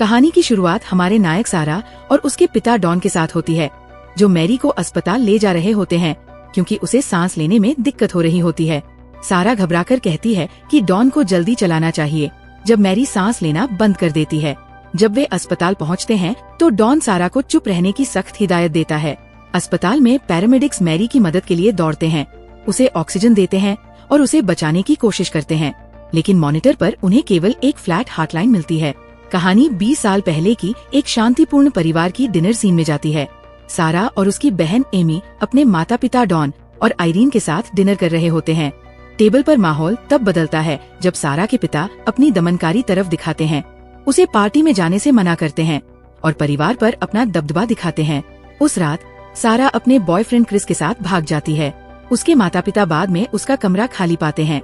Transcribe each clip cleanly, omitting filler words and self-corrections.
कहानी की शुरुआत हमारे नायक सारा और उसके पिता डॉन के साथ होती है, जो मैरी को अस्पताल ले जा रहे होते हैं क्योंकि उसे सांस लेने में दिक्कत हो रही होती है। सारा घबराकर कहती है कि डॉन को जल्दी चलाना चाहिए, जब मैरी सांस लेना बंद कर देती है। जब वे अस्पताल पहुंचते हैं तो डॉन सारा को चुप रहने की सख्त हिदायत देता है। अस्पताल में पैरामेडिक्स मैरी की मदद के लिए दौड़ते हैं, उसे ऑक्सीजन देते हैं और उसे बचाने की कोशिश करते हैं, लेकिन मॉनिटर पर उन्हें केवल एक फ्लैट हॉटलाइन मिलती है। कहानी 20 साल पहले की एक शांतिपूर्ण परिवार की डिनर सीन में जाती है। सारा और उसकी बहन एमी अपने माता पिता डॉन और आइरीन के साथ डिनर कर रहे होते हैं। टेबल पर माहौल तब बदलता है जब सारा के पिता अपनी दमनकारी तरफ दिखाते हैं, उसे पार्टी में जाने से मना करते हैं और परिवार पर अपना दबदबा दिखाते हैं। उस रात सारा अपने बॉयफ्रेंड क्रिस के साथ भाग जाती है। उसके माता पिता बाद में उसका कमरा खाली पाते हैं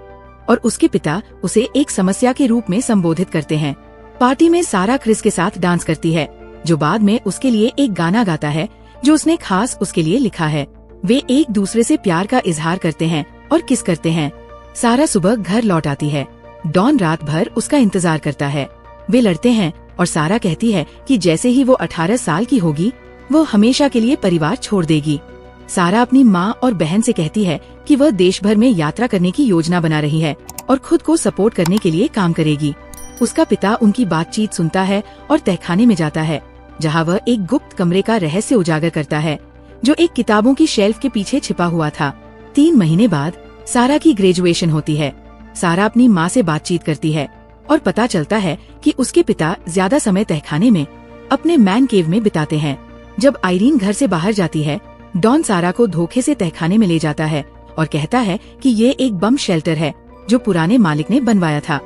और उसके पिता उसे एक समस्या के रूप में संबोधित करते हैं। पार्टी में सारा क्रिस के साथ डांस करती है, जो बाद में उसके लिए एक गाना गाता है जो उसने खास उसके लिए लिखा है। वे एक दूसरे से प्यार का इजहार करते हैं और किस करते हैं। सारा सुबह घर लौट आती है। डॉन रात भर उसका इंतजार करता है। वे लड़ते हैं और सारा कहती है कि जैसे ही वो 18 साल की होगी वो हमेशा के लिए परिवार छोड़ देगी। सारा अपनी माँ और बहन से कहती है कि वह देश भर में यात्रा करने की योजना बना रही है और खुद को सपोर्ट करने के लिए काम करेगी। उसका पिता उनकी बातचीत सुनता है और तहखाने में जाता है, जहाँ वह एक गुप्त कमरे का रहस्य उजागर करता है जो एक किताबों की शेल्फ के पीछे छिपा हुआ था। 3 महीने बाद सारा की ग्रेजुएशन होती है। सारा अपनी माँ से बातचीत करती है और पता चलता है कि उसके पिता ज्यादा समय तहखाने में अपने मैन केव में बिताते हैं। जब आइरीन घर से बाहर जाती है, डॉन सारा को धोखे से तहखाने में ले जाता है और कहता है कि ये एक बम शेल्टर है जो पुराने मालिक ने बनवाया था।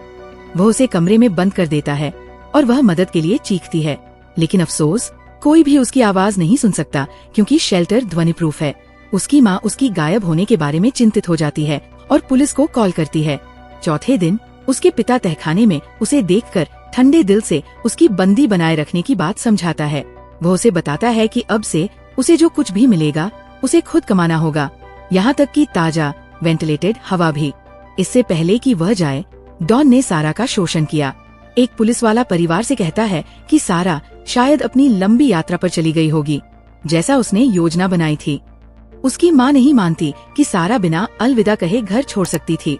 वह उसे कमरे में बंद कर देता है और वह मदद के लिए चीखती है, लेकिन अफसोस कोई भी उसकी आवाज नहीं सुन सकता क्योंकि शेल्टर ध्वनि प्रूफ है। उसकी माँ उसकी गायब होने के बारे में चिंतित हो जाती है और पुलिस को कॉल करती है। चौथे दिन उसके पिता तहखाने में उसे देखकर ठंडे दिल से उसकी बंदी बनाए रखने की बात समझाता है। वह उसे बताता है कि अब से उसे जो कुछ भी मिलेगा उसे खुद कमाना होगा, यहाँ तक कि ताजा वेंटिलेटेड हवा भी। इससे पहले कि वह जाए, डॉन ने सारा का शोषण किया। एक पुलिस वाला परिवार से कहता है कि सारा शायद अपनी लंबी यात्रा पर चली गई होगी, जैसा उसने योजना बनाई थी। उसकी माँ नहीं मानती कि सारा बिना अलविदा कहे घर छोड़ सकती थी,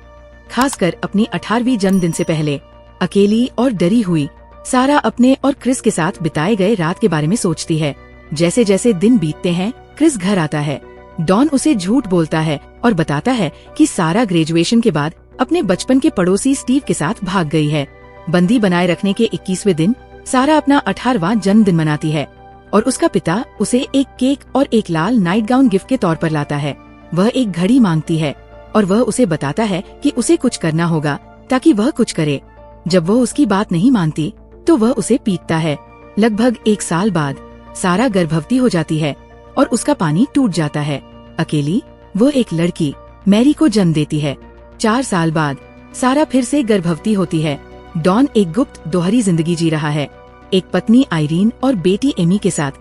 खासकर अपनी 18वीं जन्मदिन से पहले। अकेली और डरी हुई सारा अपने और क्रिस के साथ बिताए गए रात के बारे में सोचती है। जैसे जैसे दिन बीतते हैं, क्रिस घर आता है। डॉन उसे झूठ बोलता है और बताता है कि सारा ग्रेजुएशन के बाद अपने बचपन के पड़ोसी स्टीव के साथ भाग गई है। बंदी बनाए रखने के 21वें दिन सारा अपना 18वां जन्मदिन मनाती है और उसका पिता उसे एक केक और एक लाल नाइट गाउन गिफ्ट के तौर पर लाता है। वह एक घड़ी मांगती है और वह उसे बताता है कि उसे कुछ करना होगा ताकि वह कुछ करे। जब वह उसकी बात नहीं मानती तो वह उसे पीटता है। लगभग 1 साल बाद सारा गर्भवती हो जाती है और उसका पानी टूट जाता है। अकेली वो एक लड़की मैरी को जन्म देती है। 4 साल बाद सारा फिर से गर्भवती होती है। डॉन एक गुप्त दोहरी जिंदगी जी रहा है, एक पत्नी आइरीन और बेटी एमी के साथ,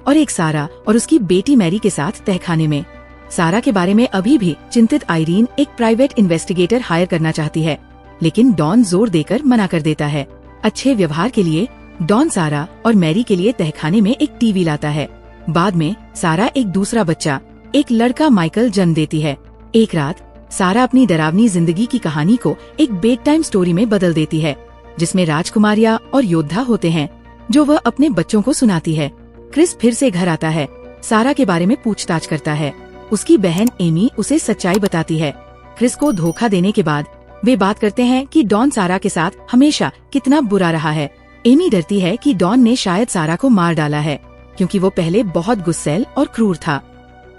और एक सारा और उसकी बेटी मैरी के साथ तहखाने में। सारा के बारे में अभी भी चिंतित आइरीन एक प्राइवेट इन्वेस्टिगेटर हायर करना चाहती है, लेकिन डॉन जोर देकर मना कर देता है। अच्छे व्यवहार के लिए डॉन सारा और मैरी के लिए तहखाने में एक टीवी लाता है। बाद में सारा एक दूसरा बच्चा, एक लड़का माइकल जन्म देती है। एक रात सारा अपनी डरावनी जिंदगी की कहानी को एक बेड टाइम स्टोरी में बदल देती है, जिसमें राजकुमारियाँ और योद्धा होते हैं जो वह अपने बच्चों को सुनाती है। क्रिस फिर से घर आता है, सारा के बारे में पूछताछ करता है। उसकी बहन एमी उसे सच्चाई बताती है। क्रिस को धोखा देने के बाद वे बात करते हैं कि डॉन सारा के साथ हमेशा कितना बुरा रहा है। एमी डरती है कि डॉन ने शायद सारा को मार डाला है क्योंकि वो पहले बहुत गुस्सैल और क्रूर था।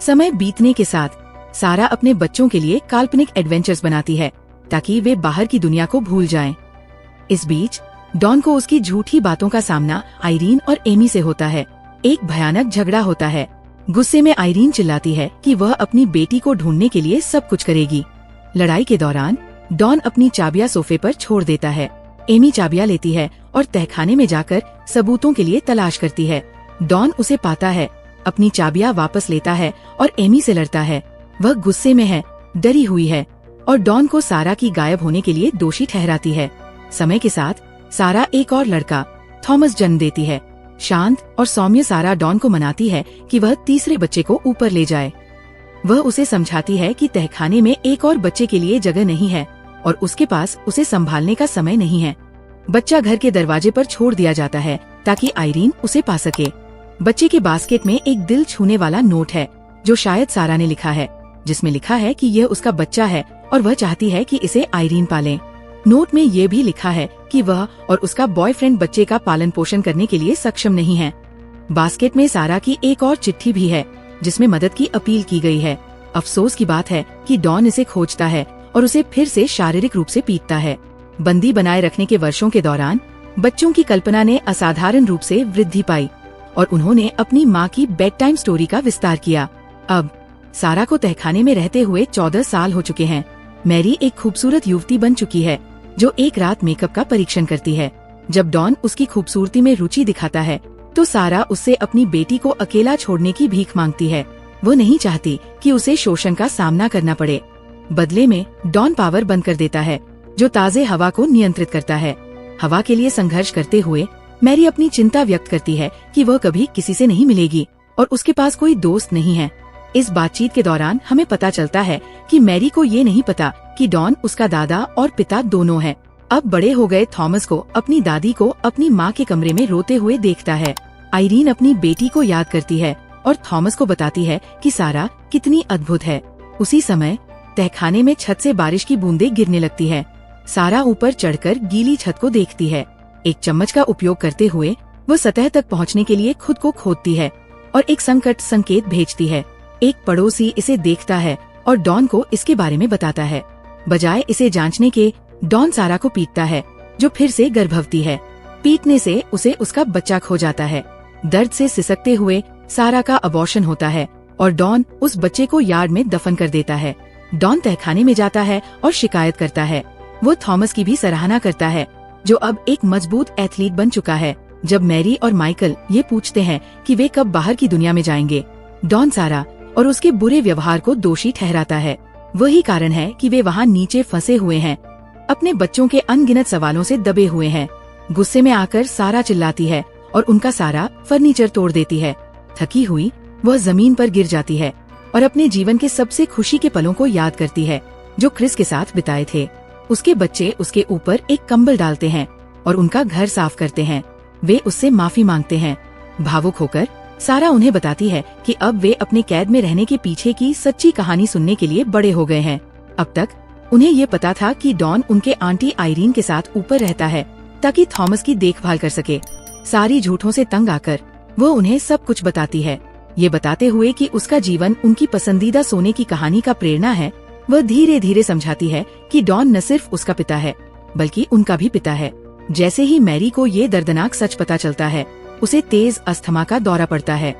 समय बीतने के साथ सारा अपने बच्चों के लिए काल्पनिक एडवेंचर्स बनाती है ताकि वे बाहर की दुनिया को भूल जाएं। इस बीच डॉन को उसकी झूठी बातों का सामना आइरीन और एमी से होता है। एक भयानक झगड़ा होता है। गुस्से में आइरीन चिल्लाती है कि वह अपनी बेटी को ढूंढने के लिए सब कुछ करेगी। लड़ाई के दौरान डॉन अपनी चाबियां सोफे पर छोड़ देता है। एमी चाबियां लेती है और तहखाने में जाकर सबूतों के लिए तलाश करती है। डॉन उसे पाता है, अपनी चाबियां वापस लेता है और एमी से लड़ता है। वह गुस्से में है, डरी हुई है और डॉन को सारा की गायब होने के लिए दोषी ठहराती है। समय के साथ सारा एक और लड़का थॉमस जन्म देती है। शांत और सौम्य सारा डॉन को मनाती है कि वह तीसरे बच्चे को ऊपर ले जाए। वह उसे समझाती है कि तहखाने में एक और बच्चे के लिए जगह नहीं है और उसके पास उसे संभालने का समय नहीं है। बच्चा घर के दरवाजे पर छोड़ दिया जाता है ताकि आइरीन उसे पा सके। बच्चे के बास्केट में एक दिल छूने वाला नोट है जो शायद सारा ने लिखा है, जिसमें लिखा है कि यह उसका बच्चा है और वह चाहती है कि इसे आइरीन पाले। नोट में ये भी लिखा है कि वह और उसका बॉयफ्रेंड बच्चे का पालन पोषण करने के लिए सक्षम नहीं है। बास्केट में सारा की एक और चिट्ठी भी है जिसमें मदद की अपील की गई है। अफसोस की बात है कि डॉन इसे खोजता है और उसे फिर से शारीरिक रूप से पीटता है। बंदी बनाए रखने के वर्षों के दौरान बच्चों की कल्पना ने असाधारण रूप से वृद्धि पाई और उन्होंने अपनी माँ की बेड टाइम स्टोरी का विस्तार किया। अब सारा को तहखाने में रहते हुए 14 साल हो चुके हैं। मैरी एक खूबसूरत युवती बन चुकी है जो एक रात मेकअप का परीक्षण करती है। जब डॉन उसकी खूबसूरती में रुचि दिखाता है तो सारा उससे अपनी बेटी को अकेला छोड़ने की भीख मांगती है। वो नहीं चाहती कि उसे शोषण का सामना करना पड़े। बदले में डॉन पावर बंद कर देता है जो ताजे हवा को नियंत्रित करता है। हवा के लिए संघर्ष करते हुए मैरी अपनी चिंता व्यक्त करती है कि वह कभी किसी से नहीं मिलेगी और उसके पास कोई दोस्त नहीं है। इस बातचीत के दौरान हमें पता चलता है कि मैरी को ये नहीं पता कि डॉन उसका दादा और पिता दोनों है। अब बड़े हो गए थॉमस को अपनी दादी को अपनी माँ के कमरे में रोते हुए देखता है। आइरीन अपनी बेटी को याद करती है और थॉमस को बताती है कि सारा कितनी अद्भुत है। उसी समय तहखाने में छत से बारिश की बूंदें गिरने लगती है। सारा ऊपर चढ़कर गीली छत को देखती है। एक चम्मच का उपयोग करते हुए वो सतह तक पहुंचने के लिए खुद को खोदती है और एक संकट संकेत भेजती है। एक पड़ोसी इसे देखता है और डॉन को इसके बारे में बताता है। बजाय इसे जांचने के डॉन सारा को पीटता है जो फिर से गर्भवती है। पीटने से उसे उसका बच्चा खो जाता है। दर्द से सिसकते हुए सारा का अबॉर्शन होता है और डॉन उस बच्चे को यार्ड में दफन कर देता है। डॉन तहखाने में जाता है और शिकायत करता है। वो थॉमस की भी सराहना करता है जो अब एक मजबूत एथलीट बन चुका है। जब मैरी और माइकल ये पूछते हैं कि वे कब बाहर की दुनिया में जाएंगे, डॉन सारा और उसके बुरे व्यवहार को दोषी ठहराता है। वही कारण है कि वे वहाँ नीचे फंसे हुए हैं, अपने बच्चों के अनगिनत सवालों से दबे हुए हैं। गुस्से में आकर सारा चिल्लाती है और उनका सारा फर्नीचर तोड़ देती है। थकी हुई वह जमीन पर गिर जाती है और अपने जीवन के सबसे खुशी के पलों को याद करती है जो क्रिस के साथ बिताए थे। उसके बच्चे उसके ऊपर एक कंबल डालते हैं और उनका घर साफ करते हैं। वे उससे माफी मांगते हैं। भावुक होकर सारा उन्हें बताती है कि अब वे अपने कैद में रहने के पीछे की सच्ची कहानी सुनने के लिए बड़े हो गए हैं। अब तक उन्हें ये पता था कि डॉन उनके आंटी आइरीन के साथ ऊपर रहता है ताकि थॉमस की देखभाल कर सके। सारी झूठों से तंग आकर वो उन्हें सब कुछ बताती है, ये बताते हुए कि उसका जीवन उनकी पसंदीदा सोने की कहानी का प्रेरणा है। वह धीरे धीरे समझाती है कि डॉन न सिर्फ उसका पिता है बल्कि उनका भी पिता है। जैसे ही मैरी को ये दर्दनाक सच पता चलता है, उसे तेज अस्थमा का दौरा पड़ता है।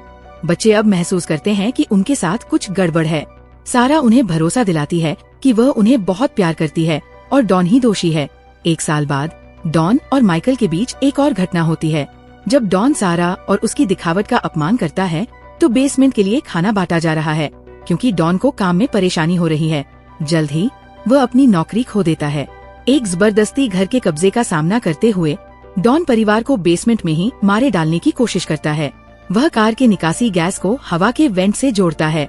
बच्चे अब महसूस करते हैं कि उनके साथ कुछ गड़बड़ है। सारा उन्हें भरोसा दिलाती है कि वह उन्हें बहुत प्यार करती है और डॉन ही दोषी है। 1 साल बाद डॉन और माइकल के बीच एक और घटना होती है। जब डॉन सारा और उसकी दिखावट का अपमान करता है तो बेसमेंट के लिए खाना बांटा जा रहा है क्योंकि डॉन को काम में परेशानी हो रही है। जल्द ही वह अपनी नौकरी खो देता है। एक जबरदस्ती घर के कब्जे का सामना करते हुए डॉन परिवार को बेसमेंट में ही मारे डालने की कोशिश करता है। वह कार के निकासी गैस को हवा के वेंट से जोड़ता है।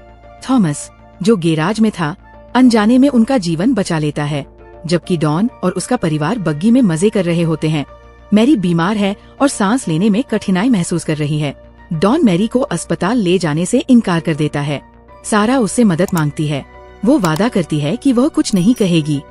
थॉमस, जो गैराज में था, अनजाने में उनका जीवन बचा लेता है, जबकि डॉन और उसका परिवार बग्गी में मजे कर रहे होते हैं। मैरी बीमार है और सांस लेने में कठिनाई महसूस कर रही है। डॉन मैरी को अस्पताल ले जाने से इनकार कर देता है। सारा उससे मदद मांगती है। वो वादा करती है कि वह कुछ नहीं कहेगी।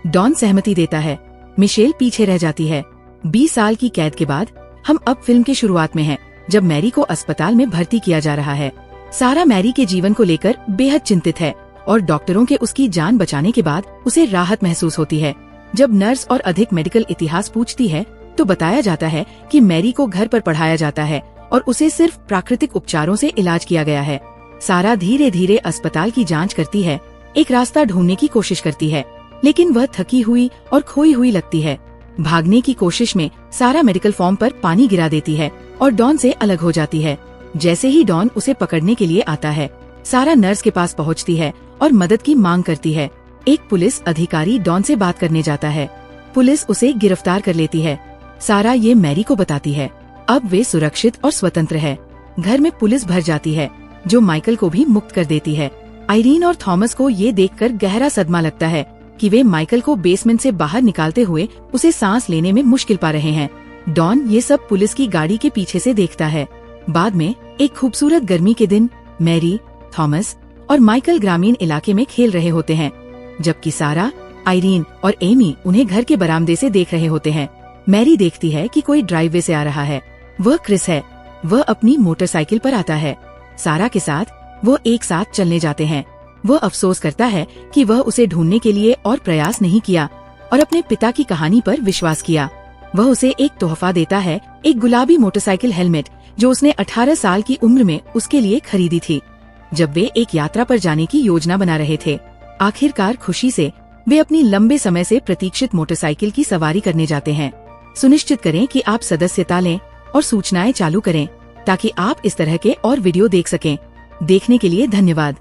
डॉन सहमति देता है। मिशेल पीछे रह जाती है। 20 साल की कैद के बाद हम अब फिल्म की शुरुआत में हैं, जब मैरी को अस्पताल में भर्ती किया जा रहा है। सारा मैरी के जीवन को लेकर बेहद चिंतित है और डॉक्टरों के उसकी जान बचाने के बाद उसे राहत महसूस होती है। जब नर्स और अधिक मेडिकल इतिहास पूछती है तो बताया जाता है कि मैरी को घर पर पढ़ाया जाता है और उसे सिर्फ प्राकृतिक उपचारों से इलाज किया गया है। सारा धीरे धीरे अस्पताल की जांच करती है, एक रास्ता ढूंढने की कोशिश करती है, लेकिन वह थकी हुई और खोई हुई लगती है। भागने की कोशिश में सारा मेडिकल फॉर्म पर पानी गिरा देती है और डॉन से अलग हो जाती है। जैसे ही डॉन उसे पकड़ने के लिए आता है, सारा नर्स के पास पहुंचती है और मदद की मांग करती है। एक पुलिस अधिकारी डॉन से बात करने जाता है। पुलिस उसे गिरफ्तार कर लेती है। सारा ये मैरी को बताती है। अब वे सुरक्षित और स्वतंत्र है। घर में पुलिस भर जाती है जो माइकल को भी मुक्त कर देती है। आइरीन और थॉमस को ये देखकर गहरा सदमा लगता है कि वे माइकल को बेसमेंट से बाहर निकालते हुए उसे सांस लेने में मुश्किल पा रहे हैं। डॉन ये सब पुलिस की गाड़ी के पीछे से देखता है। बाद में एक खूबसूरत गर्मी के दिन मैरी, थॉमस और माइकल ग्रामीण इलाके में खेल रहे होते हैं, जबकि सारा, आइरीन और एमी उन्हें घर के बरामदे से देख रहे होते हैं। मैरी देखती है कि कोई ड्राइववे से आ रहा है। वह क्रिस है। वह अपनी मोटरसाइकिल पर आता है। सारा के साथ वो एक साथ चलने जाते हैं। वह अफसोस करता है कि वह उसे ढूंढने के लिए और प्रयास नहीं किया और अपने पिता की कहानी पर विश्वास किया। वह उसे एक तोहफा देता है, एक गुलाबी मोटरसाइकिल हेलमेट जो उसने 18 साल की उम्र में उसके लिए खरीदी थी जब वे एक यात्रा पर जाने की योजना बना रहे थे। आखिरकार खुशी से वे अपनी लंबे समय से प्रतीक्षित मोटरसाइकिल की सवारी करने जाते हैं। सुनिश्चित करें कि आप सदस्यता लें और सूचनाएं चालू करें ताकि आप इस तरह के और वीडियो देख सकें। देखने के लिए धन्यवाद।